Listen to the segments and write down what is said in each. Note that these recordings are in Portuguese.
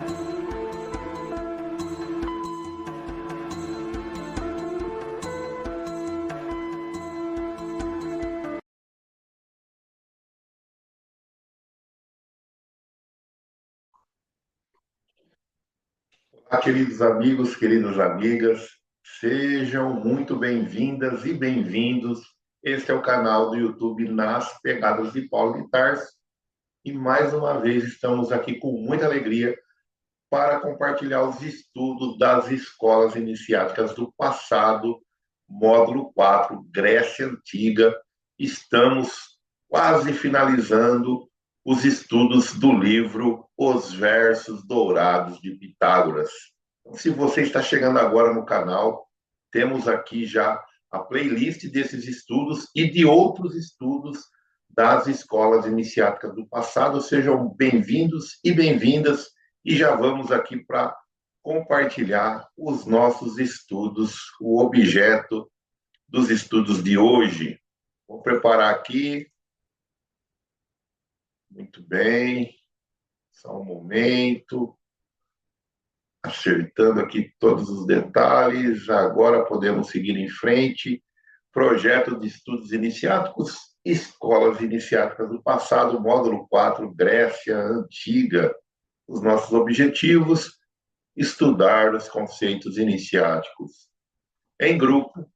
Olá, queridos amigos, queridas amigas, sejam muito bem-vindas e bem-vindos. Este é o canal do YouTube Nas Pegadas de Paulo de Tarso e mais uma vez estamos aqui com muita alegria para compartilhar os estudos das escolas iniciáticas do passado, módulo 4, Grécia Antiga. Estamos quase finalizando os estudos do livro Os Versos Dourados de Pitágoras. Então, se você está chegando agora no canal, temos aqui já a playlist desses estudos e de outros estudos das escolas iniciáticas do passado. Sejam bem-vindos e bem-vindas e já vamos aqui para compartilhar os nossos estudos, o objeto dos estudos de hoje. Vou preparar aqui. Muito bem. Só um momento. Acertando aqui todos os detalhes. Agora podemos seguir em frente. Projeto de estudos iniciáticos, escolas iniciáticas do passado, módulo 4, Grécia Antiga. Os nossos objetivos: estudar os conceitos iniciáticos em grupo,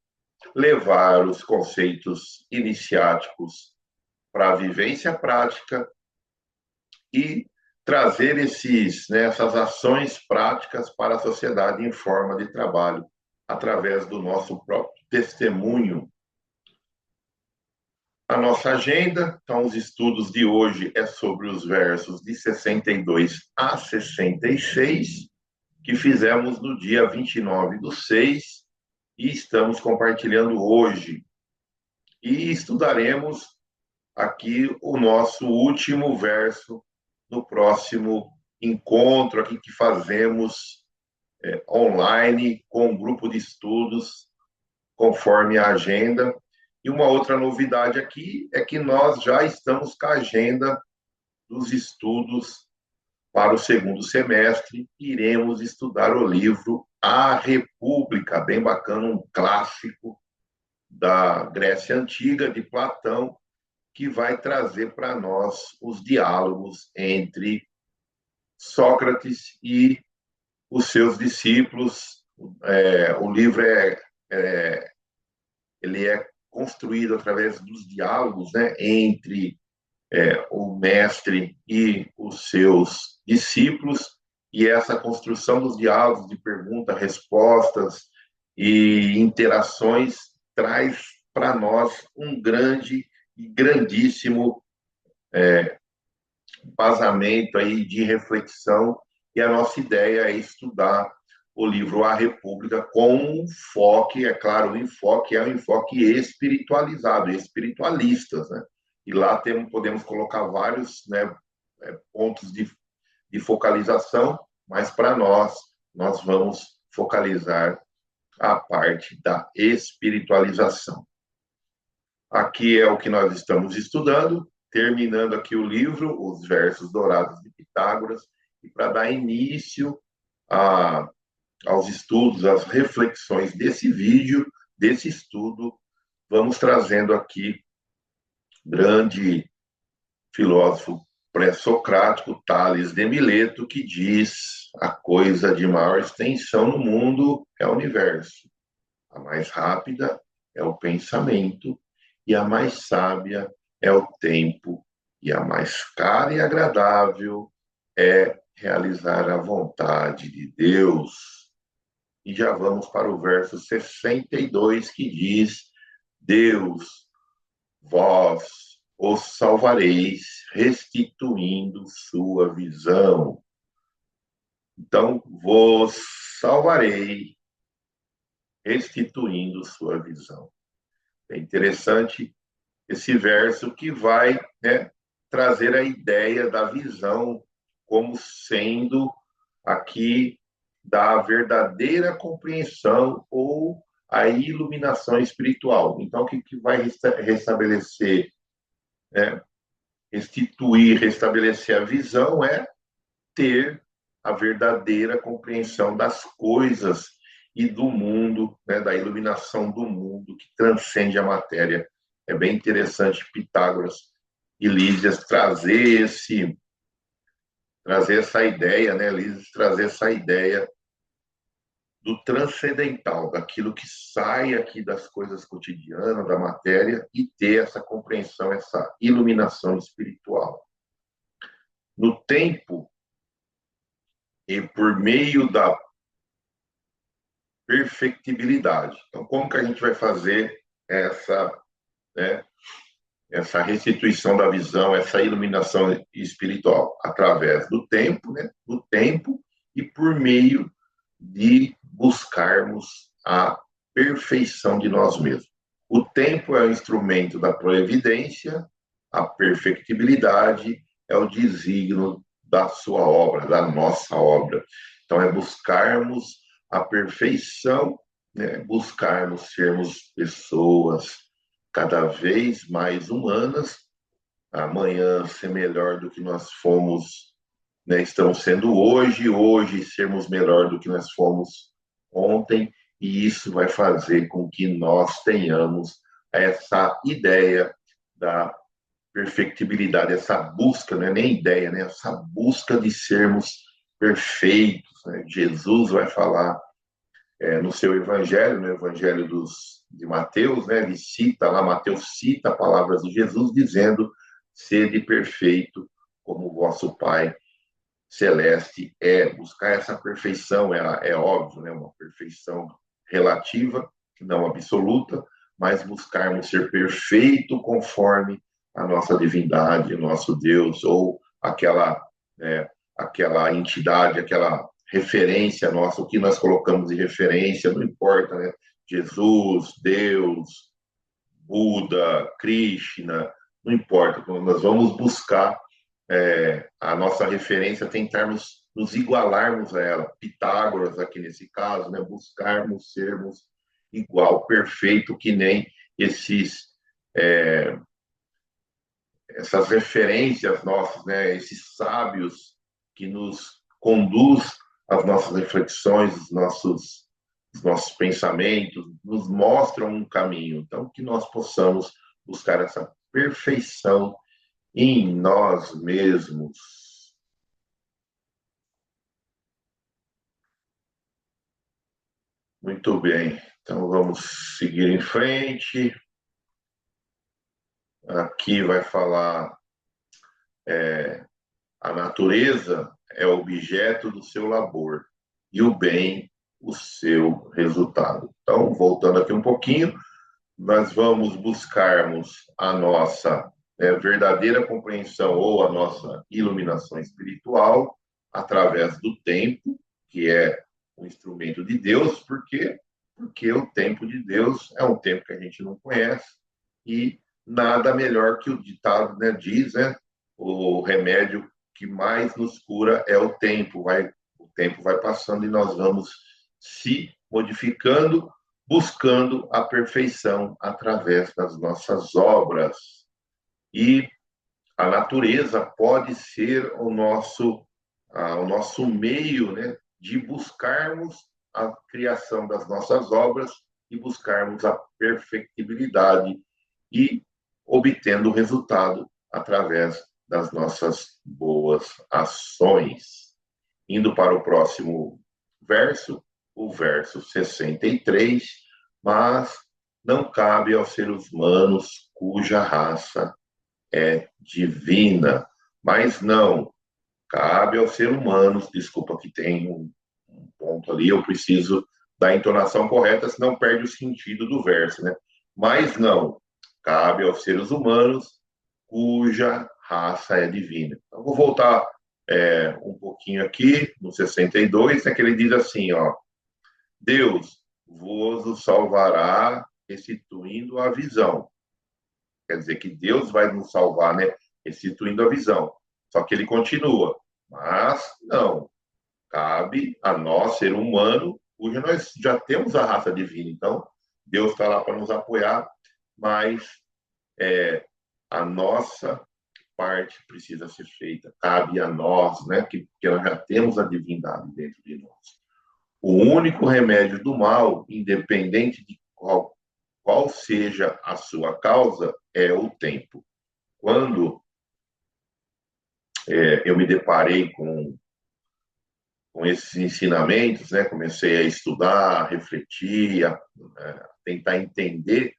levar os conceitos iniciáticos para a vivência prática e trazer essas ações práticas para a sociedade em forma de trabalho, através do nosso próprio testemunho. A nossa agenda, então, os estudos de hoje é sobre os versos de 62 a 66, que fizemos no dia 29/6, e estamos compartilhando hoje. E estudaremos aqui o nosso último verso no próximo encontro aqui que fazemos online com um grupo de estudos, conforme a agenda. E uma outra novidade aqui é que nós já estamos com a agenda dos estudos para o segundo semestre. Iremos estudar o livro A República, bem bacana, um clássico da Grécia Antiga, de Platão, que vai trazer para nós os diálogos entre Sócrates e os seus discípulos. O livro ele é construído através dos diálogos, né, entre o mestre e os seus discípulos, e essa construção dos diálogos de perguntas, respostas e interações traz para nós um grande e grandíssimo embasamento aí de reflexão, e a nossa ideia é estudar o livro A República com um enfoque, é claro, o enfoque é um enfoque espiritualizado, espiritualistas, né? E lá podemos colocar vários, né, pontos de focalização, mas para nós vamos focalizar a parte da espiritualização. Aqui é o que nós estamos estudando, terminando aqui o livro, Os Versos Dourados de Pitágoras, e para dar início aos estudos, às reflexões desse vídeo, desse estudo, vamos trazendo aqui grande filósofo pré-socrático, Tales de Mileto, que diz: a coisa de maior extensão no mundo é o universo, a mais rápida é o pensamento, e a mais sábia é o tempo, e a mais cara e agradável é realizar a vontade de Deus. E já vamos para o verso 62, que diz: Deus, vós os salvareis, restituindo sua visão. Então, vos salvarei, restituindo sua visão. É interessante esse verso que vai, né, trazer a ideia da visão como sendo aqui da verdadeira compreensão ou a iluminação espiritual. Então, o que vai restabelecer, né, restituir, restabelecer a visão é ter a verdadeira compreensão das coisas e do mundo, né, da iluminação do mundo que transcende a matéria. É bem interessante Pitágoras e Lísias trazer essa ideia, né, Lísias trazer essa ideia do transcendental, daquilo que sai aqui das coisas cotidianas, da matéria, e ter essa compreensão, essa iluminação espiritual. No tempo e por meio da perfectibilidade. Então, como que a gente vai fazer né, essa restituição da visão, essa iluminação espiritual? Através do tempo, né, do tempo e por meio de buscarmos a perfeição de nós mesmos. O tempo é o instrumento da proevidência, a perfectibilidade é o desígnio da sua obra, da nossa obra. Então, é buscarmos a perfeição, né? Buscarmos sermos pessoas cada vez mais humanas, amanhã ser melhor do que nós fomos, né, estamos sendo hoje sermos melhor do que nós fomos ontem, e isso vai fazer com que nós tenhamos essa ideia da perfectibilidade, essa busca, não é nem ideia, né, essa busca de sermos perfeitos. Né? Jesus vai falar no seu evangelho, no evangelho de Mateus, né, ele cita lá, Mateus cita palavras de Jesus dizendo: sede perfeito como o vosso Pai celeste é. Buscar essa perfeição, é óbvio, né? Uma perfeição relativa, não absoluta, mas buscarmos ser perfeito conforme a nossa divindade, o nosso Deus, ou aquela entidade, aquela referência nossa, o que nós colocamos de referência, não importa, né? Jesus, Deus, Buda, Krishna, não importa, nós vamos buscar a nossa referência, tentarmos nos igualarmos a ela. Pitágoras, aqui nesse caso, né? Buscarmos sermos igual, perfeito, que nem é, essas referências nossas, né? Esses sábios que nos conduz às nossas reflexões, os nossos pensamentos, nos mostram um caminho. Então, que nós possamos buscar essa perfeição em nós mesmos. Muito bem, então vamos seguir em frente. Aqui vai falar a natureza é objeto do seu labor e o bem o seu resultado. Então, voltando aqui um pouquinho, nós vamos buscarmos a nossa verdadeira compreensão ou a nossa iluminação espiritual através do tempo, que é um instrumento de Deus, porque o tempo de Deus é um tempo que a gente não conhece e nada melhor que o ditado, né, diz, né, o remédio que mais nos cura é o tempo. O tempo vai passando e nós vamos se modificando, buscando a perfeição através das nossas obras. E a natureza pode ser o nosso meio, né, de buscarmos a criação das nossas obras e buscarmos a perfectibilidade e obtendo o resultado através das nossas boas ações. Indo para o próximo verso, o verso 63, mas não cabe aos seres humanos cuja raça é divina, mas não cabe aos seres humanos, desculpa que tem um ponto ali, eu preciso da entonação correta, senão perde o sentido do verso, né? Mas não cabe aos seres humanos cuja raça é divina. Então, vou voltar um pouquinho aqui, no 62, né, que ele diz assim, ó, Deus vos salvará restituindo a visão. Quer dizer que Deus vai nos salvar, né, restituindo a visão. Só que ele continua, mas não, cabe a nós, ser humano, cuja nós já temos a raça divina. Então, Deus está lá para nos apoiar, mas a nossa parte precisa ser feita, cabe a nós, né? Porque nós já temos a divindade dentro de nós. O único remédio do mal, independente de qual seja a sua causa, é o tempo. Quando eu me deparei com esses ensinamentos, né? Comecei a estudar, a refletir, a tentar entender.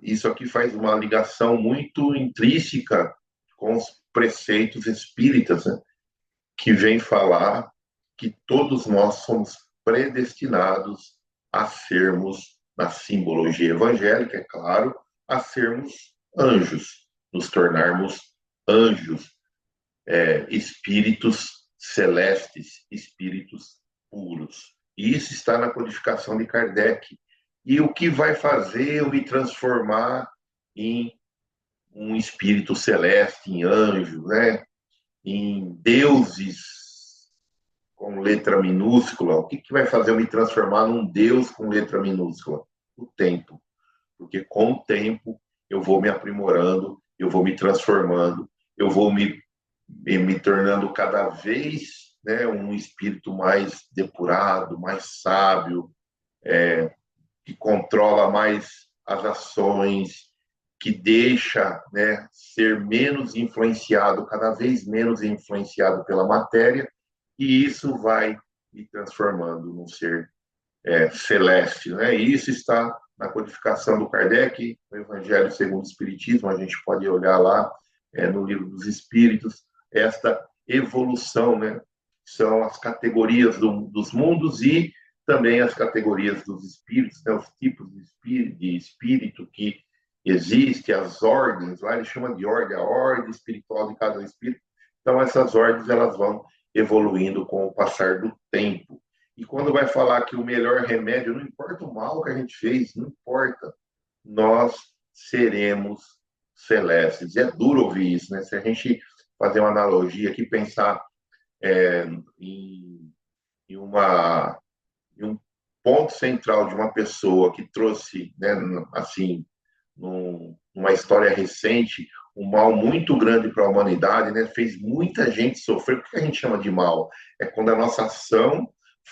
Isso aqui faz uma ligação muito intrínseca com os preceitos espíritas, né? Que vem falar que todos nós somos predestinados a sermos, na simbologia evangélica, é claro, a sermos anjos, nos tornarmos anjos, espíritos celestes, espíritos puros. E isso está na codificação de Kardec. E o que vai fazer eu me transformar em um espírito celeste, em anjo, né? Em deuses com letra minúscula? O que vai fazer eu me transformar num Deus com letra minúscula? O tempo. Porque com o tempo eu vou me aprimorando, eu vou me transformando, eu vou me tornando cada vez, né, um espírito mais depurado, mais sábio, que controla mais as ações, que deixa, né, ser menos influenciado, cada vez menos influenciado pela matéria, e isso vai me transformando num ser celeste, né? E isso está na codificação do Kardec, no Evangelho segundo o Espiritismo, a gente pode olhar lá no Livro dos Espíritos, esta evolução, né? São as categorias dos mundos e também as categorias dos espíritos, né? Os tipos de espírito que existe, as ordens, lá ele chama de ordem, a ordem espiritual de cada espírito. Então, essas ordens elas vão evoluindo com o passar do tempo. E quando vai falar que o melhor remédio, não importa o mal que a gente fez, não importa, nós seremos celestes. E é duro ouvir isso, né? Se a gente fazer uma analogia aqui, pensar em, em um ponto central de uma pessoa que trouxe, né, assim, numa história recente, um mal muito grande para a humanidade, né? Fez muita gente sofrer. O que a gente chama de mal? É quando a nossa ação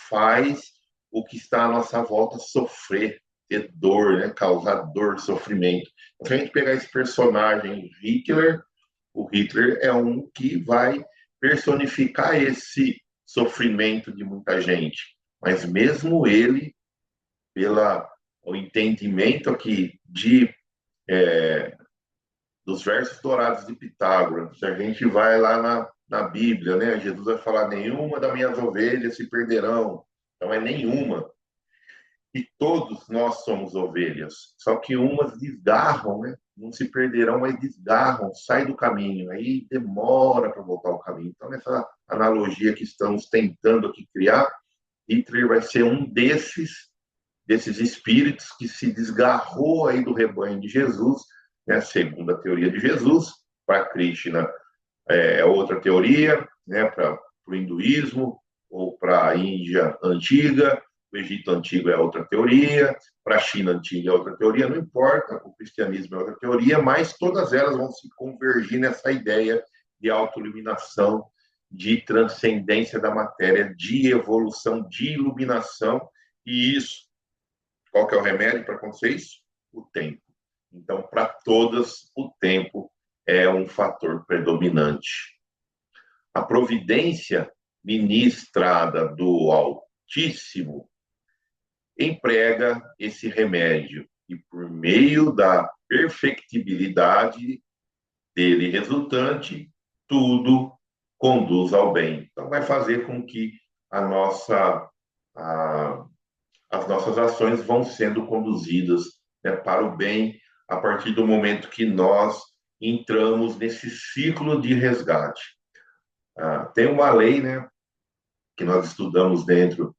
faz o que está à nossa volta sofrer, ter dor, né? Causar dor, sofrimento. Se a gente pegar esse personagem Hitler, o Hitler é um que vai personificar esse sofrimento de muita gente. Mas mesmo ele, pelo entendimento aqui dos versos dourados de Pitágoras, se a gente vai lá na Bíblia, né? Jesus vai falar: nenhuma das minhas ovelhas se perderão. Então é nenhuma. E todos nós somos ovelhas. Só que umas desgarram, né? Não se perderão, mas desgarram, sai do caminho. Aí demora para voltar ao caminho. Então, nessa analogia que estamos tentando aqui criar, Hitler vai ser um desses espíritos que se desgarrou aí do rebanho de Jesus, né? Segundo a teoria de Jesus. Para Krishna é outra teoria, né? Para o hinduísmo ou para a Índia antiga, o Egito antigo é outra teoria, para a China antiga é outra teoria, não importa, o cristianismo é outra teoria, mas todas elas vão se convergir nessa ideia de autoiluminação, de transcendência da matéria, de evolução, de iluminação, e isso, qual que é o remédio para acontecer isso? O tempo. Então, para todas, o tempo é um fator predominante. A providência ministrada do Altíssimo emprega esse remédio e, por meio da perfectibilidade dele resultante, tudo conduz ao bem. Então, vai fazer com que as nossas ações vão sendo conduzidas, né, para o bem a partir do momento que nós entramos nesse ciclo de resgate. Tem uma lei, né, que nós estudamos dentro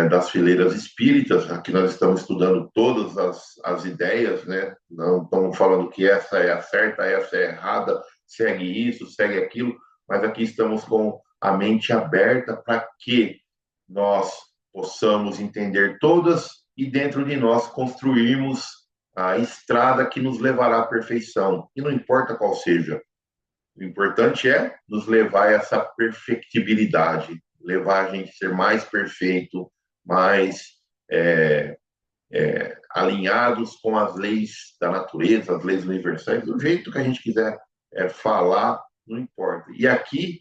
das fileiras espíritas. Aqui nós estamos estudando todas as ideias, né? Não estamos falando que essa é a certa, essa é a errada, segue isso, segue aquilo, mas aqui estamos com a mente aberta para que nós possamos entender todas e dentro de nós construirmos a estrada que nos levará à perfeição, e não importa qual seja. O importante é nos levar a essa perfectibilidade, levar a gente a ser mais perfeito, mais é, alinhados com as leis da natureza, as leis universais, do jeito que a gente quiser falar, não importa. E aqui,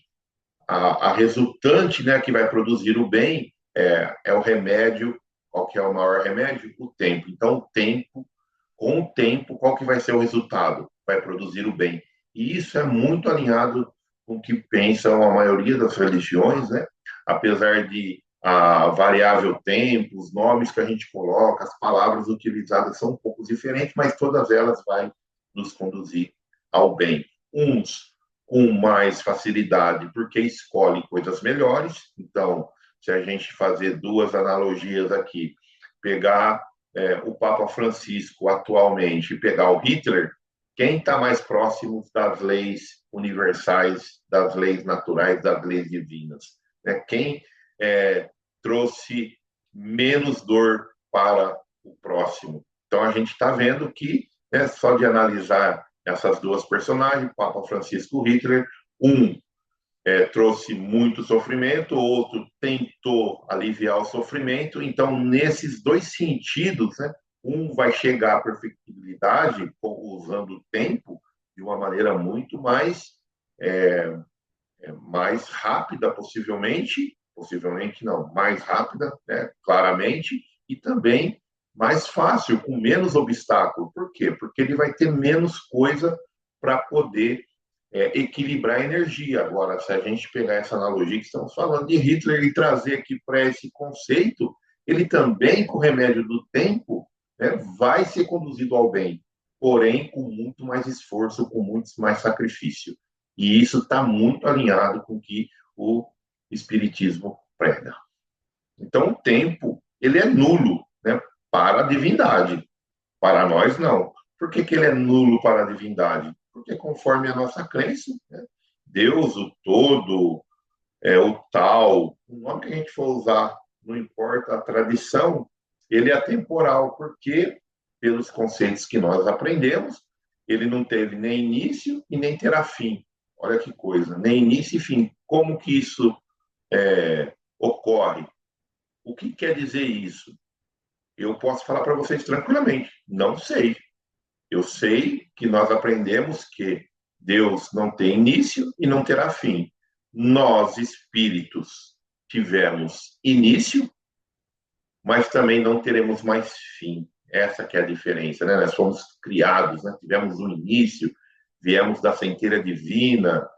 a resultante, né, que vai produzir o bem é o remédio. Qual que é o maior remédio? O tempo. Então, o tempo, com o tempo, qual que vai ser o resultado? Vai produzir o bem. E isso é muito alinhado com o que pensam a maioria das religiões, né? Apesar de a variável tempo, os nomes que a gente coloca, as palavras utilizadas são um pouco diferentes, mas todas elas vão nos conduzir ao bem. Uns com mais facilidade, porque escolhem coisas melhores. Então, se a gente fazer duas analogias aqui, pegar o Papa Francisco atualmente e pegar o Hitler, quem está mais próximo das leis universais, das leis naturais, das leis divinas? Quem trouxe menos dor para o próximo? Então, a gente está vendo que, só de analisar essas duas personagens, Papa Francisco e Hitler, um trouxe muito sofrimento, o outro tentou aliviar o sofrimento. Então, nesses dois sentidos, né, um vai chegar à perfectibilidade usando o tempo de uma maneira muito mais rápida, possivelmente não, mais rápida, né, claramente, e também mais fácil, com menos obstáculo. Por quê? Porque ele vai ter menos coisa para poder equilibrar a energia. Agora, se a gente pegar essa analogia que estamos falando de Hitler e trazer aqui para esse conceito, ele também, com o remédio do tempo, né, vai ser conduzido ao bem, porém com muito mais esforço, com muito mais sacrifício. E isso está muito alinhado com o que o Espiritismo prega. Então, o tempo, ele é nulo, né, para a divindade. Para nós, não. Por que ele é nulo para a divindade? Porque, conforme a nossa crença, né, Deus, o todo, o tal, o nome que a gente for usar, não importa a tradição, ele é atemporal, porque, pelos conceitos que nós aprendemos, ele não teve nem início e nem terá fim. Olha que coisa, nem início e fim. Como que isso ocorre? O que quer dizer isso? Eu posso falar para vocês tranquilamente, não sei. Eu sei que nós aprendemos que Deus não tem início e não terá fim. Nós, espíritos, tivemos início, mas também não teremos mais fim. Essa que é a diferença, né? Nós fomos criados, né? Tivemos um início, viemos da centelha divina,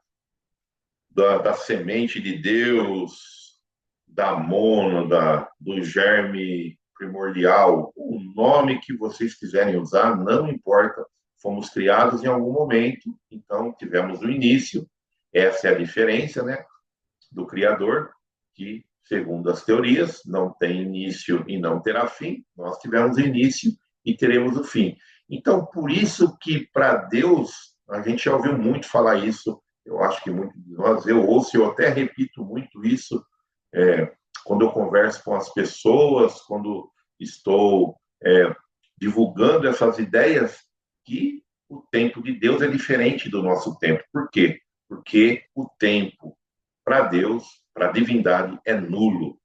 da semente de Deus, da mônada, do germe primordial, o nome que vocês quiserem usar, não importa. Fomos criados em algum momento, então tivemos o início. Essa é a diferença, né, do Criador, que, segundo as teorias, não tem início e não terá fim. Nós tivemos início e teremos o fim. Então, por isso que, para Deus, a gente já ouviu muito falar isso, eu acho que muitos de nós, eu ouço, eu até repito muito isso, quando eu converso com as pessoas, quando estou divulgando essas ideias, que o tempo de Deus é diferente do nosso tempo. Por quê? Porque o tempo, para Deus, para a divindade, é nulo.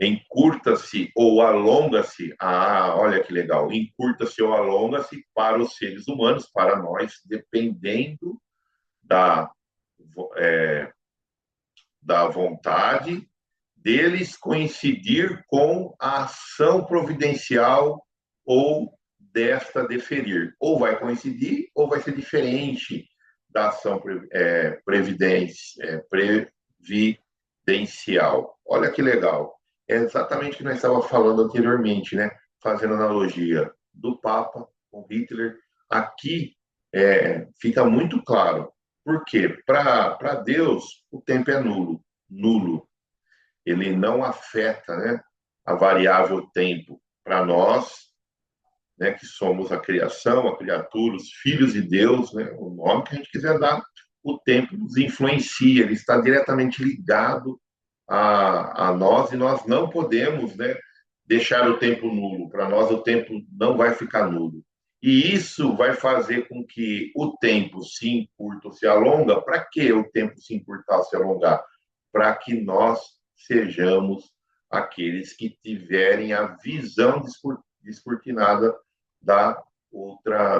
Encurta-se ou alonga-se, olha que legal, encurta-se ou alonga-se para os seres humanos, para nós, dependendo da, da vontade deles coincidir com a ação providencial ou desta deferir. Ou vai coincidir ou vai ser diferente da ação previdencial. Olha que legal. É exatamente o que nós estávamos falando anteriormente, né? Fazendo analogia do Papa com Hitler. Aqui fica muito claro. Por quê? Para Deus, o tempo é nulo. Nulo. Ele não afeta, né, a variável tempo. Para nós, né, que somos a criação, a criatura, os filhos de Deus, né, o nome que a gente quiser dar, o tempo nos influencia, ele está diretamente ligado a nós e nós não podemos, né, deixar o tempo nulo. Para nós, o tempo não vai ficar nulo. E isso vai fazer com que o tempo se encurta ou se alonga. Para que o tempo se encurtar ou se alongar? Para que nós sejamos aqueles que tiverem a visão descortinada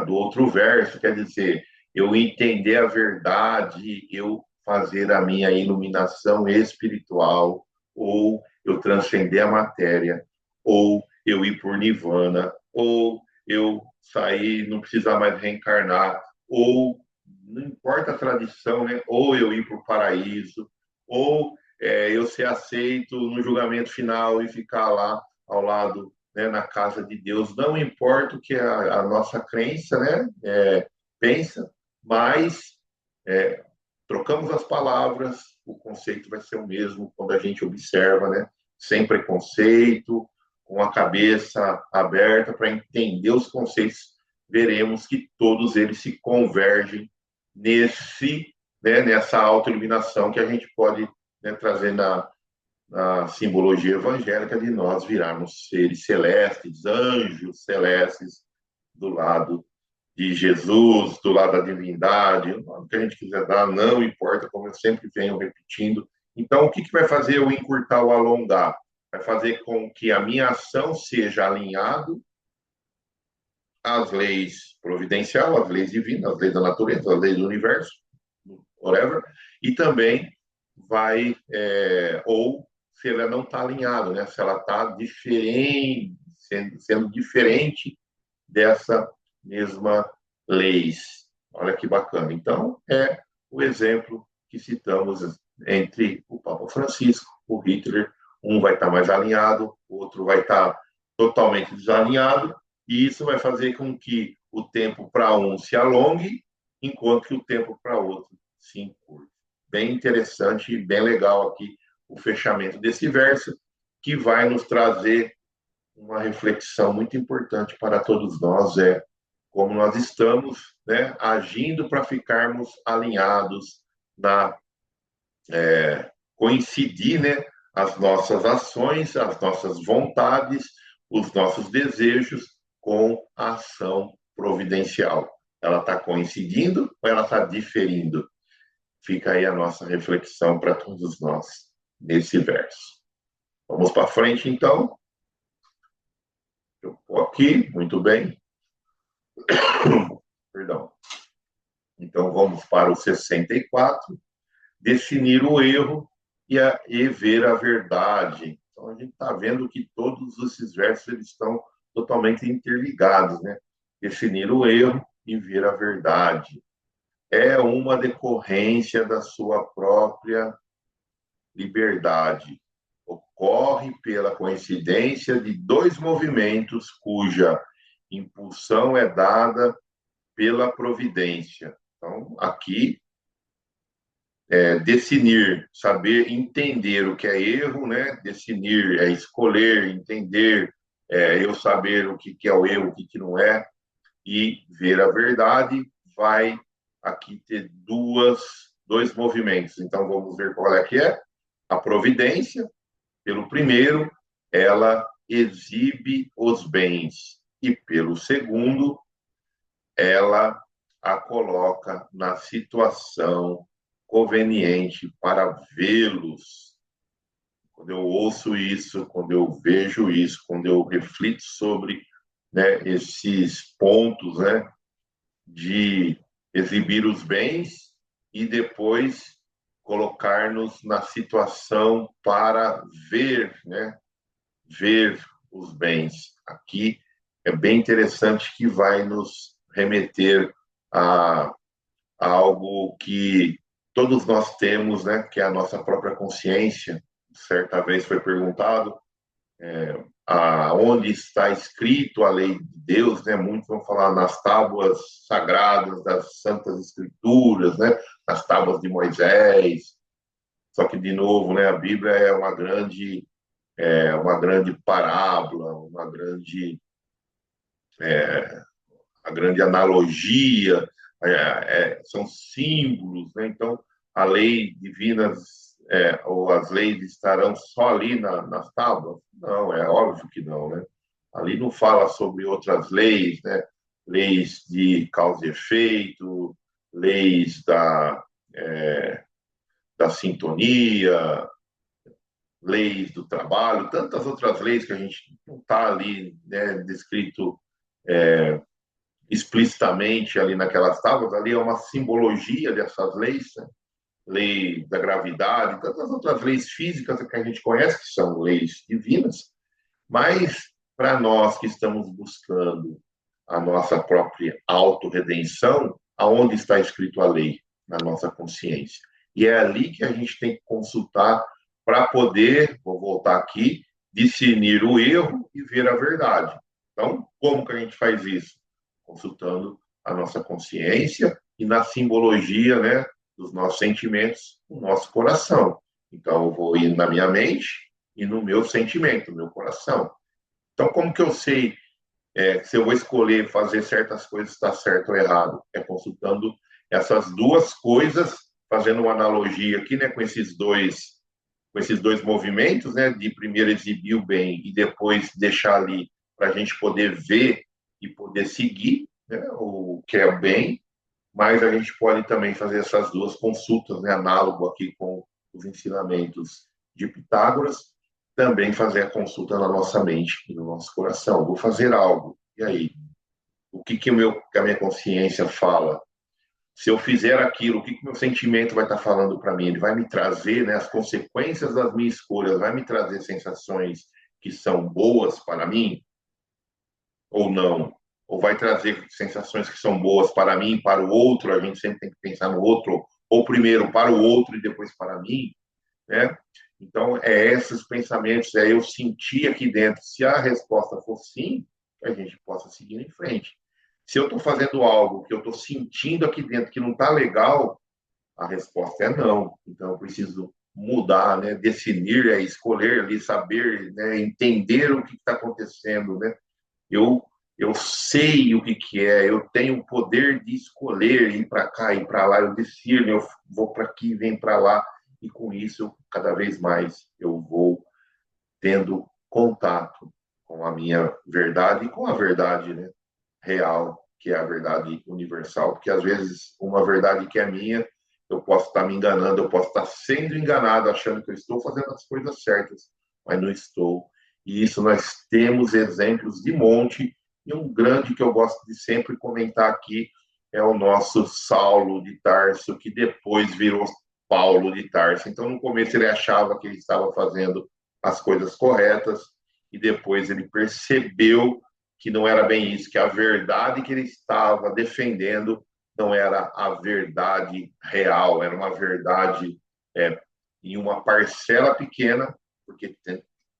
do outro verso. Quer dizer, eu entender a verdade, eu fazer a minha iluminação espiritual, ou eu transcender a matéria, ou eu ir por nirvana, ou eu sair, não precisar mais reencarnar, ou não importa a tradição, né? Ou eu ir para o paraíso, ou eu ser aceito no julgamento final e ficar lá ao lado, né, na casa de Deus. Não importa o que a nossa crença, né, pensa, mas trocamos as palavras, o conceito vai ser o mesmo quando a gente observa, né, sem preconceito, com a cabeça aberta para entender os conceitos, veremos que todos eles se convergem nessa autoiluminação que a gente pode, né, trazer na simbologia evangélica de nós virarmos seres celestes, anjos celestes do lado de Jesus, do lado da divindade, o nome que a gente quiser dar, não importa, como eu sempre venho repetindo. Então, o que vai fazer eu encurtar ou alongar? Vai fazer com que a minha ação seja alinhado às leis providenciais, às leis divinas, às leis da natureza, às leis do universo, whatever, e também vai, ou se ela não está alinhada, né? Se ela está diferente, sendo diferente dessa mesma leis. Olha que bacana. Então, é o exemplo que citamos entre o Papa Francisco, o Hitler. Um vai estar mais alinhado, o outro vai estar totalmente desalinhado, e isso vai fazer com que o tempo para um se alongue, enquanto que o tempo para outro se encurte. Bem interessante e bem legal aqui o fechamento desse verso, que vai nos trazer uma reflexão muito importante para todos nós, como nós estamos, né, agindo para ficarmos alinhados coincidir, né, as nossas ações, as nossas vontades, os nossos desejos com a ação providencial. Ela está coincidindo ou ela está diferindo? Fica aí a nossa reflexão para todos nós nesse verso. Vamos para frente, então. Eu vou aqui, muito bem. Perdão. Então, vamos para o 64. Definir o erro e ver a verdade. Então, a gente está vendo que todos esses versos eles estão totalmente interligados, né? Definir o erro e ver a verdade. É uma decorrência da sua própria liberdade. Ocorre pela coincidência de dois movimentos cuja impulsão é dada pela providência. Então, aqui definir, saber entender o que é erro, né? Definir é escolher, entender, eu saber o que é o erro, o que não é, e ver a verdade, vai aqui ter dois movimentos. Então, vamos ver qual é que é. A providência, pelo primeiro, ela exibe os bens, e pelo segundo, ela a coloca na situação conveniente para vê-los. Quando eu ouço isso, quando eu vejo isso, quando eu reflito sobre, né, esses pontos, né, de exibir os bens e depois colocar-nos na situação para ver, né, ver os bens. Aqui é bem interessante que vai nos remeter a algo que todos nós temos, né, que é a nossa própria consciência. Certa vez foi perguntado aonde está escrito a lei de Deus, né? Muitos vão falar nas tábuas sagradas das Santas Escrituras, né? Nas tábuas de Moisés. Só que, de novo, né, a Bíblia é uma grande parábola, a grande analogia, são símbolos, né? Então, a lei divina, ou as leis estarão só ali nas tábuas? Não, é óbvio que não, né? Ali não fala sobre outras leis, né? leis de causa e efeito, leis da sintonia, leis do trabalho, tantas outras leis que a gente não está ali, né, descrito explicitamente ali naquelas tábuas, ali é uma simbologia dessas leis, né? Lei da gravidade, tantas outras leis físicas que a gente conhece, que são leis divinas, mas para nós que estamos buscando a nossa própria autorredenção, aonde está escrito a lei? Na nossa consciência. E é ali que a gente tem que consultar para poder, vou voltar aqui, discernir o erro e ver a verdade. Então, como que a gente faz isso? Consultando a nossa consciência e na simbologia, né, dos nossos sentimentos, o nosso coração. Então, eu vou ir na minha mente e no meu sentimento, no meu coração. Então, como que eu sei se eu vou escolher fazer certas coisas, está certo ou errado? É consultando essas duas coisas, fazendo uma analogia aqui, né, com esses dois movimentos, né, de primeiro exibir o bem e depois deixar ali para a gente poder ver e poder seguir, né, o que é o bem, mas a gente pode também fazer essas duas consultas, né, análogo aqui com os ensinamentos de Pitágoras, também fazer a consulta na nossa mente e no nosso coração. Vou fazer algo, e aí? O que, que a minha consciência fala? Se eu fizer aquilo, o que, que o meu sentimento vai estar falando para mim? Ele vai me trazer, né, as consequências das minhas escolhas, vai me trazer sensações que são boas para mim ou não? Ou vai trazer sensações que são boas para mim, para o outro? A gente sempre tem que pensar no outro, ou primeiro para o outro e depois para mim, né? Então, é esses pensamentos, é eu sentir aqui dentro. Se a resposta for sim, que a gente possa seguir em frente. Se eu estou fazendo algo que eu estou sentindo aqui dentro que não está legal, a resposta é não. Então, eu preciso mudar, né? Definir, escolher ali, saber, né? Entender o que está acontecendo, né? Eu, eu sei o que, que é, eu tenho o poder de escolher ir para cá, ir para lá, eu decido, eu vou para aqui, vem para lá, e com isso, cada vez mais, eu vou tendo contato com a minha verdade e com a verdade, né, real, que é a verdade universal, porque às vezes uma verdade que é minha, eu posso estar me enganando, eu posso estar sendo enganado, achando que eu estou fazendo as coisas certas, mas não estou. E isso nós temos exemplos de monte, e um grande que eu gosto de sempre comentar aqui é o nosso Saulo de Tarso, que depois virou Paulo de Tarso. Então, no começo, ele achava que ele estava fazendo as coisas corretas, e depois ele percebeu que não era bem isso, que a verdade que ele estava defendendo não era a verdade real, era uma verdade em uma parcela pequena, porque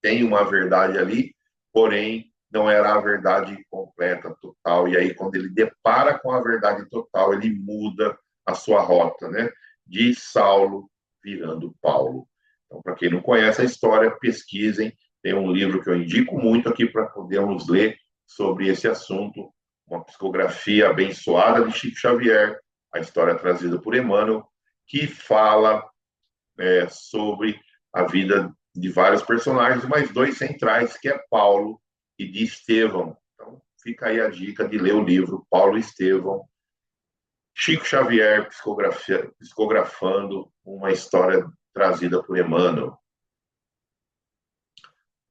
tem uma verdade ali, porém não era a verdade completa, total. E aí, quando ele depara com a verdade total, ele muda a sua rota, né? De Saulo virando Paulo. Então, para quem não conhece a história, pesquisem. Tem um livro que eu indico muito aqui para podermos ler sobre esse assunto, uma psicografia abençoada de Chico Xavier, a história trazida por Emmanuel, que fala sobre a vida de vários personagens, mas dois centrais, que é Paulo e de Estevão. Então, fica aí a dica de ler o livro Paulo e Estevão, Chico Xavier psicografando uma história trazida por Emmanuel.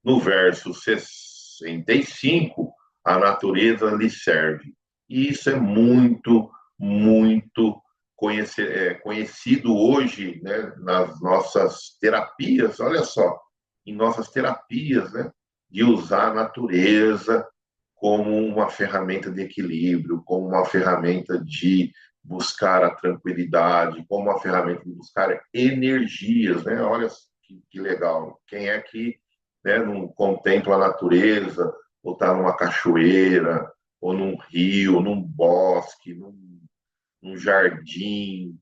No verso 65, a natureza lhe serve. E isso é muito, muito conhecido hoje, né, nas nossas terapias. Olha só, em nossas terapias, né, de usar a natureza como uma ferramenta de equilíbrio, como uma ferramenta de buscar a tranquilidade, como uma ferramenta de buscar energias, né? Olha que legal. Quem é que, né, não contempla a natureza, ou está numa cachoeira, ou num rio, num bosque, num jardim,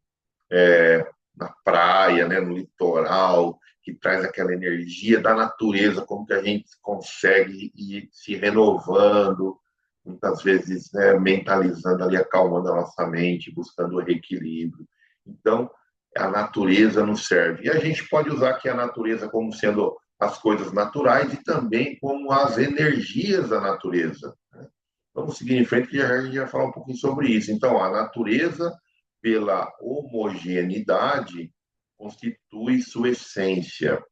na praia, né, no litoral, que traz aquela energia da natureza, como que a gente consegue ir se renovando, muitas vezes, né, mentalizando ali, acalmando a nossa mente, buscando o reequilíbrio. Então, a natureza nos serve. E a gente pode usar aqui a natureza como sendo as coisas naturais e também como as energias da natureza, né? Vamos seguir em frente, que a gente vai falar um pouquinho sobre isso. Então, a natureza, pela homogeneidade, constitui sua essência.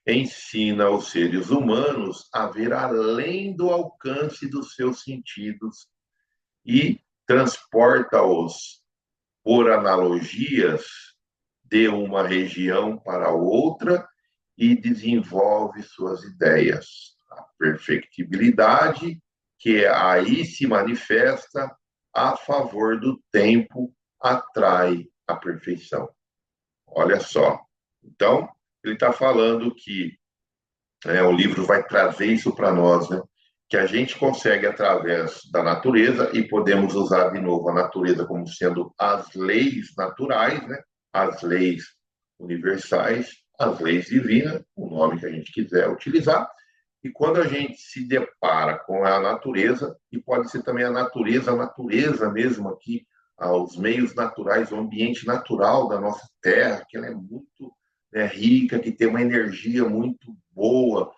Ensina aos seres humanos a ver além do alcance dos seus sentidos e transporta-os, por analogias, de uma região para outra e desenvolve suas ideias. A perfectibilidade, que aí se manifesta a favor do tempo, atrai a perfeição. Olha só. Então, ele está falando que o livro vai trazer isso para nós, né? Que a gente consegue através da natureza, e podemos usar de novo a natureza como sendo as leis naturais, né? As leis universais, as leis divinas, o nome que a gente quiser utilizar. E quando a gente se depara com a natureza, e pode ser também a natureza mesmo aqui, os meios naturais, o ambiente natural da nossa terra, que ela é muito rica, que tem uma energia muito boa.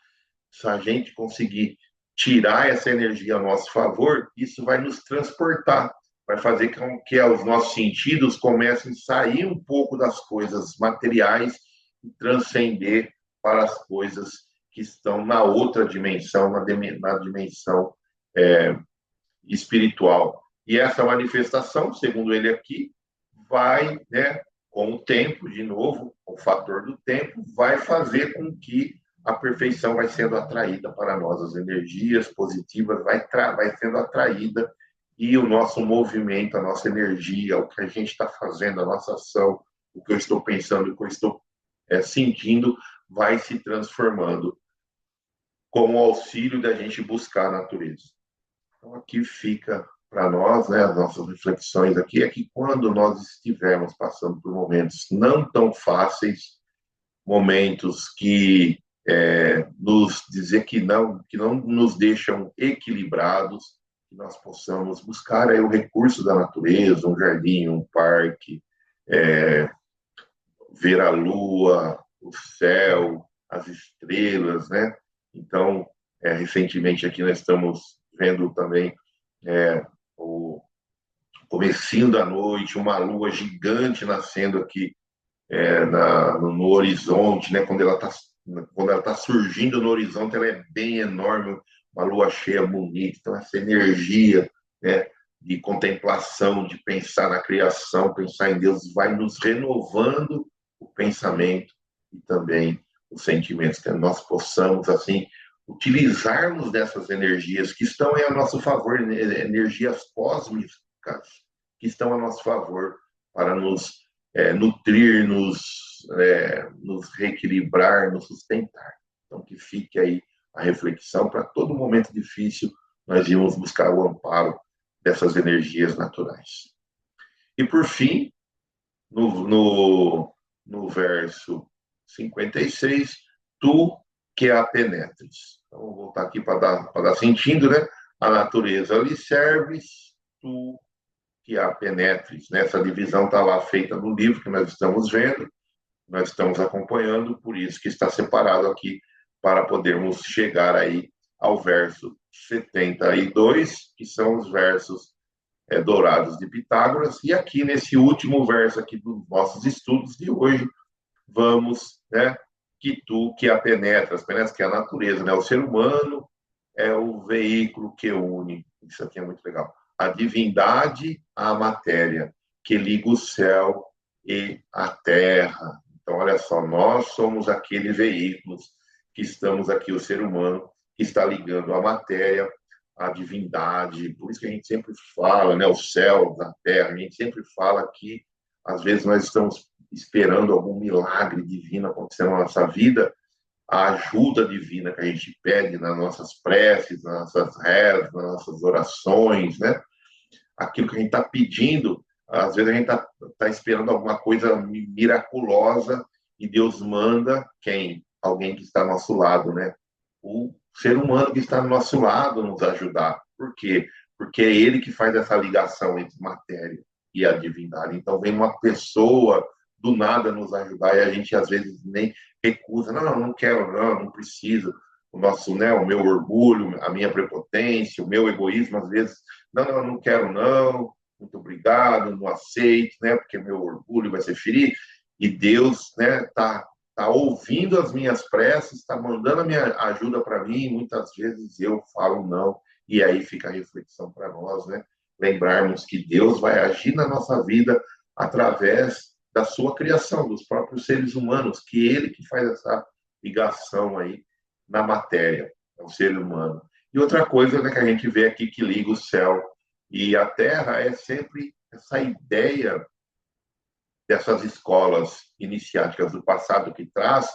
Se a gente conseguir tirar essa energia a nosso favor, isso vai nos transportar, vai fazer com que os nossos sentidos comecem a sair um pouco das coisas materiais e transcender para as coisas que estão na outra dimensão, na dimensão é, espiritual. E essa manifestação, segundo ele aqui, vai, né, com o tempo, de novo, o fator do tempo, vai fazer com que a perfeição vai sendo atraída para nós, as energias positivas vai sendo atraída e o nosso movimento, a nossa energia, o que a gente está fazendo, a nossa ação, o que eu estou pensando, o que eu estou sentindo, vai se transformando com o auxílio da gente buscar a natureza. Então, aqui fica para nós, né, as nossas reflexões aqui, é que quando nós estivermos passando por momentos não tão fáceis, momentos que nos dizer que não nos deixam equilibrados, que nós possamos buscar aí o recurso da natureza, um jardim, um parque, é, ver a lua, o céu, as estrelas, né? Então, recentemente aqui nós estamos vendo também o comecinho da noite, uma lua gigante nascendo aqui no horizonte, né? Quando ela tá surgindo no horizonte, ela é bem enorme, uma lua cheia bonita. Então, essa energia, né, de contemplação, de pensar na criação, pensar em Deus, vai nos renovando o pensamento e também os sentimentos, que nós possamos, assim, utilizarmos dessas energias que estão a nosso favor, energias cósmicas que estão a nosso favor para nos nutrir, nos reequilibrar, nos sustentar. Então, que fique aí a reflexão para todo momento difícil, nós íamos buscar o amparo dessas energias naturais. E, por fim, no verso 56, tu que a penetres. Então, vou voltar aqui para dar sentido, né? A natureza lhe serves, tu que a penetres. Né? Essa divisão está lá feita no livro que nós estamos vendo, nós estamos acompanhando, por isso que está separado aqui, para podermos chegar aí ao verso 72, que são os versos dourados de Pitágoras, e aqui nesse último verso aqui dos nossos estudos de hoje, vamos, né, que tu que a penetras, que é a natureza, né, o ser humano é o veículo que une, isso aqui é muito legal, a divindade à matéria, que liga o céu e a terra. Então, olha só, nós somos aquele veículo que estamos aqui, o ser humano, que está ligando a matéria à divindade. Por isso que a gente sempre fala, né, o céu, a terra, a gente sempre fala que, às vezes, nós estamos esperando algum milagre divino acontecer na nossa vida, a ajuda divina que a gente pede nas nossas preces, nas nossas rezas, nas nossas orações, né? Aquilo que a gente está pedindo, às vezes a gente tá esperando alguma coisa miraculosa e Deus manda quem? Alguém que está ao nosso lado, né? O ser humano que está ao nosso lado nos ajudar. Por quê? Porque é ele que faz essa ligação entre matéria e a divindade. Então vem uma pessoa do nada nos ajudar e a gente às vezes nem recusa. Não, não quero, não preciso. o nosso, né, o meu orgulho, a minha prepotência, o meu egoísmo, às vezes, não, não, não quero não, muito obrigado, não aceito, né, porque meu orgulho vai ser ferido, e Deus, né, tá ouvindo as minhas preces, está mandando a minha ajuda para mim, e muitas vezes eu falo não, e aí fica a reflexão para nós, né, lembrarmos que Deus vai agir na nossa vida através da sua criação, dos próprios seres humanos, que ele que faz essa ligação aí na matéria, ao ser humano. E outra coisa, né, que a gente vê aqui que liga o céu e a terra é sempre essa ideia dessas escolas iniciáticas do passado que traz,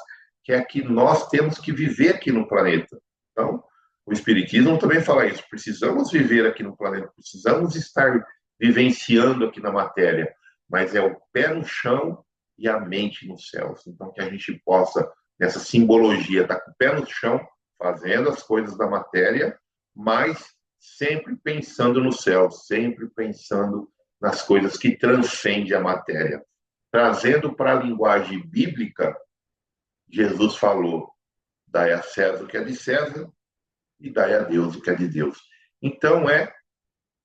que é que nós temos que viver aqui no planeta. Então, o Espiritismo também fala isso. Precisamos viver aqui no planeta, precisamos estar vivenciando aqui na matéria, mas é o pé no chão e a mente nos céus. Então, que a gente possa, nessa simbologia, estar com o pé no chão, fazendo as coisas da matéria, mas sempre pensando no céu, sempre pensando nas coisas que transcendem a matéria. Trazendo para a linguagem bíblica, Jesus falou: dai a César o que é de César e dai a Deus o que é de Deus. Então, é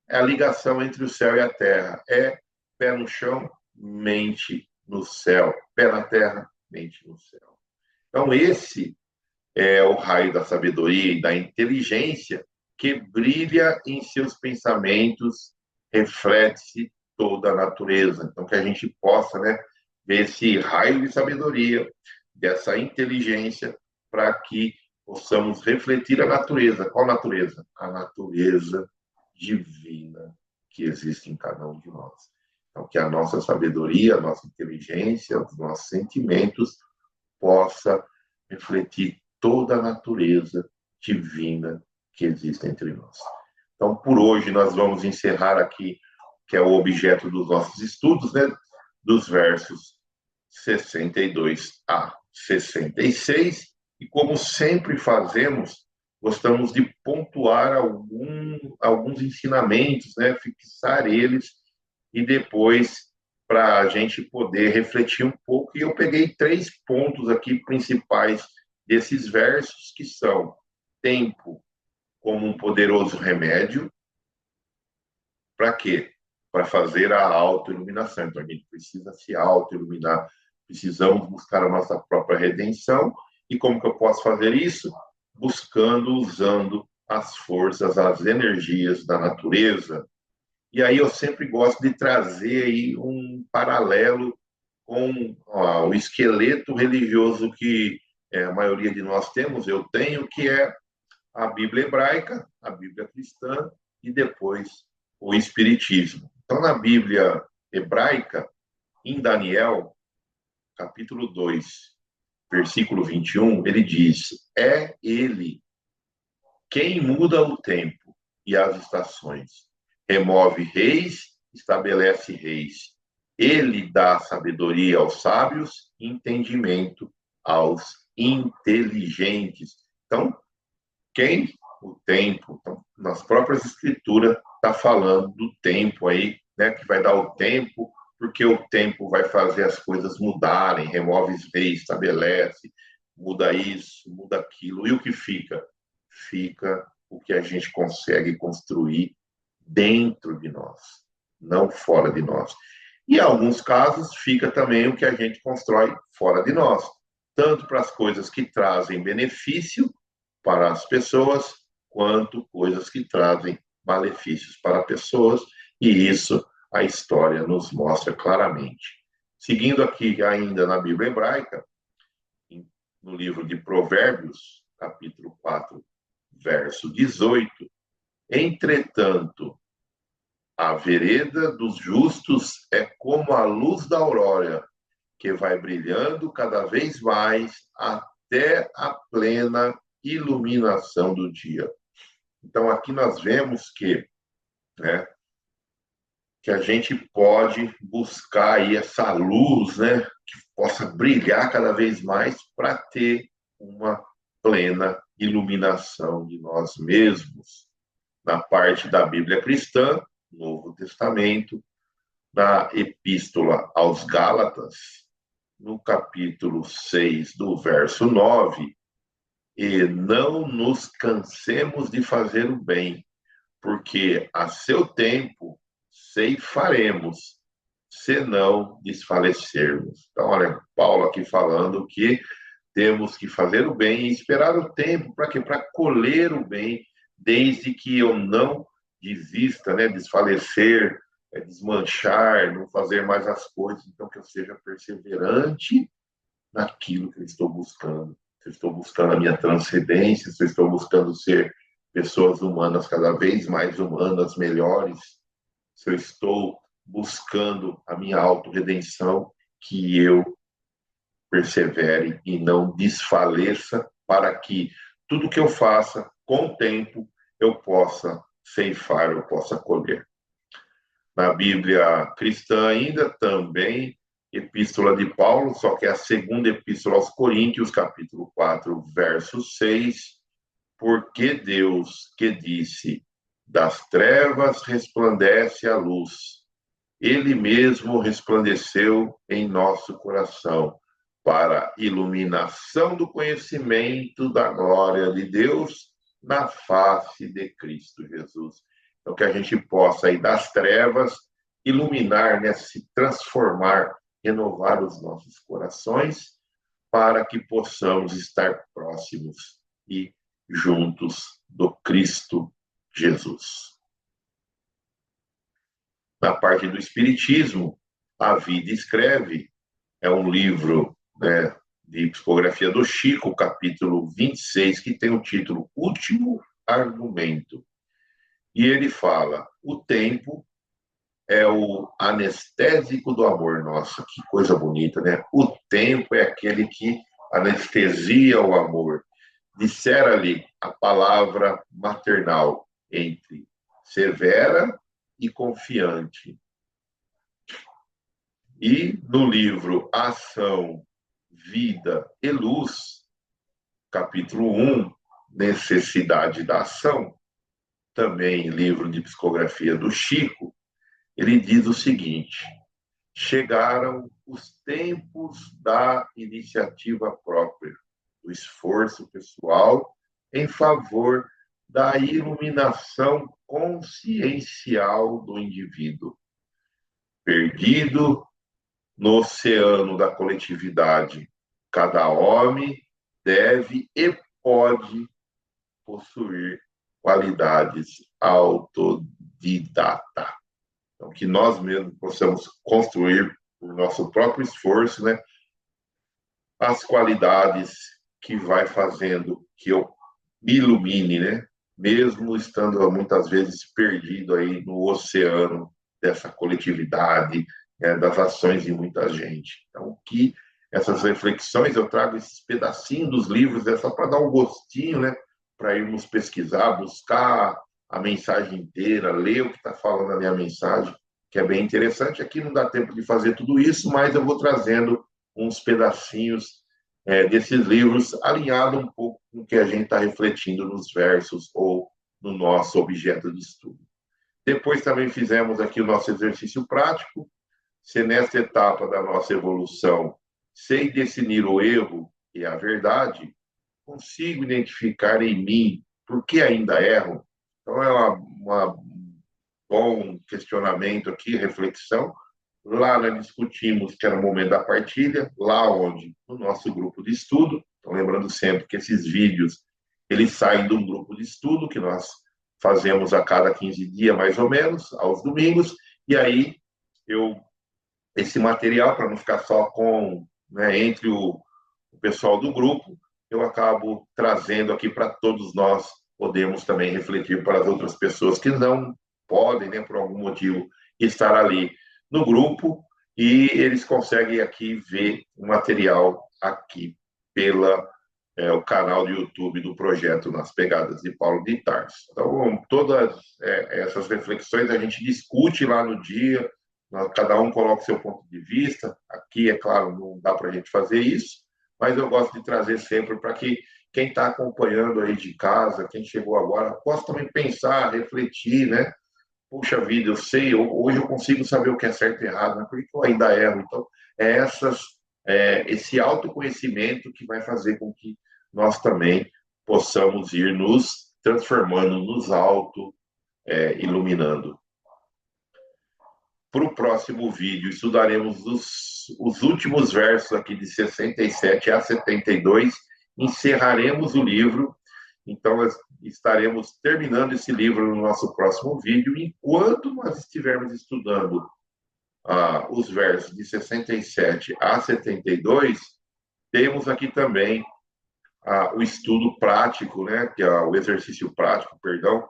a ligação entre o céu e a terra. É pé no chão, mente no céu. Pé na terra, mente no céu. Então, esse é o raio da sabedoria e da inteligência que brilha em seus pensamentos, reflete-se toda a natureza. Então, que a gente possa, né, ver esse raio de sabedoria, dessa inteligência, para que possamos refletir a natureza. Qual natureza? A natureza divina que existe em cada um de nós. Então, que a nossa sabedoria, a nossa inteligência, os nossos sentimentos possa refletir toda a natureza divina que existe entre nós. Então, por hoje, nós vamos encerrar aqui, que é o objeto dos nossos estudos, né? Dos versos 62 a 66. E como sempre fazemos, gostamos de pontuar alguns ensinamentos, né? Fixar eles e depois para a gente poder refletir um pouco. E eu peguei 3 pontos aqui principais desses versos, que são tempo como um poderoso remédio. Para quê? Para fazer a autoiluminação. Então, a gente precisa se autoiluminar, precisamos buscar a nossa própria redenção. E como que eu posso fazer isso? Buscando, usando as forças, as energias da natureza. E aí eu sempre gosto de trazer aí um paralelo com o esqueleto religioso que a maioria de nós temos, eu tenho, que é a Bíblia hebraica, a Bíblia cristã e depois o Espiritismo. Então, na Bíblia hebraica, em Daniel, capítulo 2, versículo 21, ele diz: é ele quem muda o tempo e as estações, remove reis, estabelece reis. Ele dá sabedoria aos sábios, entendimento aos inteligentes. Então, quem? O tempo. Então, nas próprias escrituras está falando do tempo aí, né? Que vai dar o tempo, porque o tempo vai fazer as coisas mudarem, remove reis, estabelece, muda isso, muda aquilo. E o que fica? Fica o que a gente consegue construir dentro de nós, não fora de nós. E em alguns casos fica também o que a gente constrói fora de nós, tanto para as coisas que trazem benefício para as pessoas, quanto coisas que trazem malefícios para pessoas, e isso a história nos mostra claramente. Seguindo aqui ainda na Bíblia hebraica, no livro de Provérbios, capítulo 4, verso 18, entretanto, a vereda dos justos é como a luz da aurora, que vai brilhando cada vez mais até a plena iluminação do dia. Então, aqui nós vemos né, que a gente pode buscar aí essa luz, né, que possa brilhar cada vez mais para ter uma plena iluminação de nós mesmos. Na parte da Bíblia cristã, Novo Testamento, na Epístola aos Gálatas, no capítulo 6, do verso 9, e não nos cansemos de fazer o bem, porque a seu tempo ceifaremos, se não desfalecermos. Então, olha, Paulo aqui falando que temos que fazer o bem e esperar o tempo para quê? Para colher o bem, desde que eu não desista, né, desfalecer, desmanchar, não fazer mais as coisas, então que eu seja perseverante naquilo que eu estou buscando. Se eu estou buscando a minha transcendência, se eu estou buscando ser pessoas humanas cada vez mais humanas, melhores, se eu estou buscando a minha autorredenção, que eu persevere e não desfaleça, para que tudo que eu faça, com o tempo, eu possa ceifar, eu possa colher. Na Bíblia cristã ainda também, Epístola de Paulo, só que é a segunda Epístola aos Coríntios, capítulo 4, verso 6, porque Deus que disse, das trevas resplandece a luz, ele mesmo resplandeceu em nosso coração, para a iluminação do conhecimento da glória de Deus na face de Cristo Jesus. Então, que a gente possa, aí das trevas, iluminar, né, se transformar, renovar os nossos corações, para que possamos estar próximos e juntos do Cristo Jesus. Na parte do Espiritismo, A Vida Escreve é um livro, né, de psicografia do Chico, capítulo 26, que tem o título Último Argumento. E ele fala: o tempo é o anestésico do amor. Nossa, que coisa bonita, né? O tempo é aquele que anestesia o amor. Disser ali a palavra maternal entre severa e confiante. E no livro Ação, Vida e Luz, capítulo 1, Necessidade da Ação, também livro de psicografia do Chico, ele diz o seguinte: chegaram os tempos da iniciativa própria, do esforço pessoal em favor da iluminação consciencial do indivíduo. Perdido no oceano da coletividade, cada homem deve e pode possuir qualidades autodidata. Então, que nós mesmos possamos construir por nosso próprio esforço, né, as qualidades que vai fazendo que eu me ilumine, né, mesmo estando muitas vezes perdido aí no oceano dessa coletividade, das ações de muita gente. Então, que essas reflexões, eu trago esses pedacinhos dos livros, é só para dar um gostinho, né, para irmos pesquisar, buscar a mensagem inteira, ler o que está falando na minha mensagem, que é bem interessante. Aqui não dá tempo de fazer tudo isso, mas eu vou trazendo uns pedacinhos desses livros, alinhado um pouco com o que a gente está refletindo nos versos ou no nosso objeto de estudo. Depois também fizemos aqui o nosso exercício prático. Se nesta etapa da nossa evolução sei definir o erro e a verdade, consigo identificar em mim por que ainda erro. Então é um bom questionamento aqui, reflexão. Lá nós discutimos que era o momento da partilha, lá onde, no nosso grupo de estudo, então lembrando sempre que esses vídeos, eles saem de um grupo de estudo que nós fazemos a cada 15 dias, mais ou menos, aos domingos, e aí esse material, para não ficar só com, né, entre o pessoal do grupo, eu acabo trazendo aqui para todos nós podermos também refletir para as outras pessoas que não podem, né, por algum motivo, estar ali no grupo, e eles conseguem aqui ver o material aqui pela o canal do YouTube do projeto Nas Pegadas de Paulo de Tarso. Então, todas essas reflexões a gente discute lá no dia, cada um coloca o seu ponto de vista. Aqui, é claro, não dá para a gente fazer isso, mas eu gosto de trazer sempre para que quem está acompanhando aí de casa, quem chegou agora, possa também pensar, refletir, né? Puxa vida, eu sei, hoje eu consigo saber o que é certo e errado, mas por que eu ainda erro? Então, esse autoconhecimento que vai fazer com que nós também possamos ir nos transformando, nos iluminando. Para o próximo vídeo, estudaremos os últimos versos aqui de 67 a 72, encerraremos o livro, então estaremos terminando esse livro no nosso próximo vídeo. Enquanto nós estivermos estudando os versos de 67 a 72, temos aqui também o estudo prático, né, que é o exercício prático, perdão,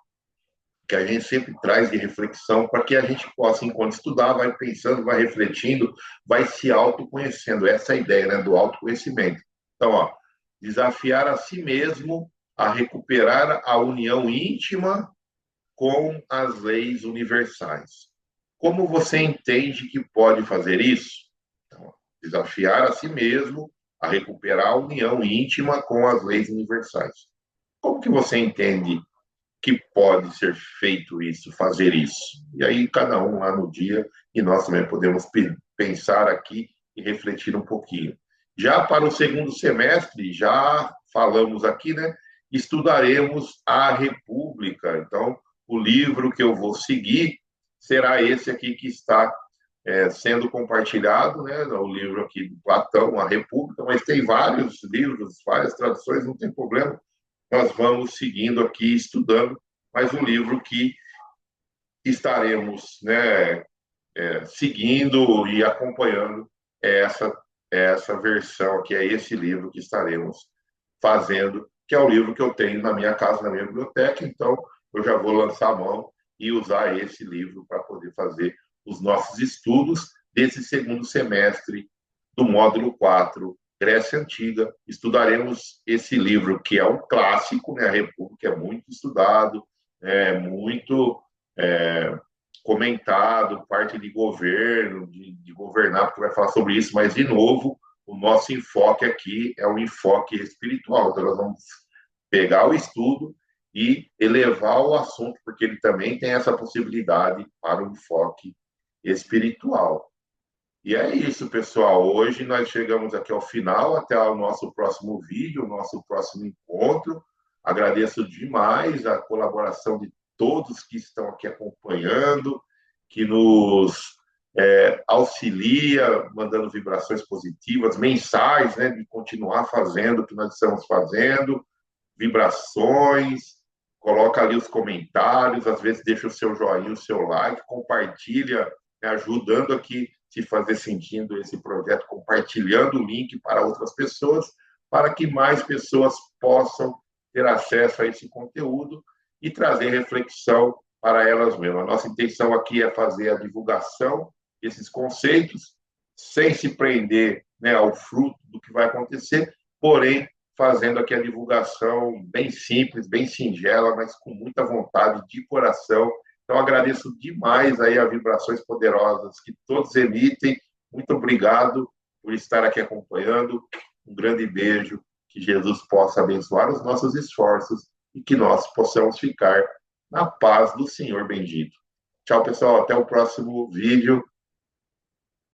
que a gente sempre traz de reflexão para que a gente possa, enquanto estudar, vai pensando, vai refletindo, vai se autoconhecendo. Essa é a ideia, né, do autoconhecimento. Então, desafiar a si mesmo a recuperar a união íntima com as leis universais. Como você entende que pode fazer isso? Então, desafiar a si mesmo a recuperar a união íntima com as leis universais. Como que você entende que pode ser feito isso, fazer isso? E aí, cada um lá no dia, e nós também podemos pensar aqui e refletir um pouquinho. Já para o segundo semestre, já falamos aqui, né? Estudaremos a República. Então, o livro que eu vou seguir será esse aqui que está sendo compartilhado, né? O livro aqui do Platão, a República, mas tem vários livros, várias traduções, não tem problema. Nós vamos seguindo aqui, estudando, mas o livro que estaremos, né, seguindo e acompanhando essa versão, que é esse livro que estaremos fazendo, que é o livro que eu tenho na minha casa, na minha biblioteca. Então, eu já vou lançar a mão e usar esse livro para poder fazer os nossos estudos desse segundo semestre do módulo 4, Grécia Antiga. Estudaremos esse livro, que é um clássico, né? A República é muito estudado, muito comentado, parte de governo, de governar, porque vai falar sobre isso, mas, de novo, o nosso enfoque aqui é um enfoque espiritual. Então, nós vamos pegar o estudo e elevar o assunto, porque ele também tem essa possibilidade para o enfoque espiritual. E é isso, pessoal. Hoje nós chegamos aqui ao final, até o nosso próximo vídeo, o nosso próximo encontro. Agradeço demais a colaboração de todos que estão aqui acompanhando, que nos auxilia, mandando vibrações positivas, mensais, né, de continuar fazendo o que nós estamos fazendo, vibrações, coloca ali os comentários, às vezes deixa o seu joinha, o seu like, compartilha, né, ajudando aqui se fazer sentindo esse projeto, compartilhando o link para outras pessoas, para que mais pessoas possam ter acesso a esse conteúdo e trazer reflexão para elas mesmas. A nossa intenção aqui é fazer a divulgação desses conceitos, sem se prender, né, ao fruto do que vai acontecer, porém, fazendo aqui a divulgação bem simples, bem singela, mas com muita vontade, de coração. Então, agradeço demais aí as vibrações poderosas que todos emitem. Muito obrigado por estar aqui acompanhando. Um grande beijo. Que Jesus possa abençoar os nossos esforços e que nós possamos ficar na paz do Senhor bendito. Tchau, pessoal. Até o próximo vídeo.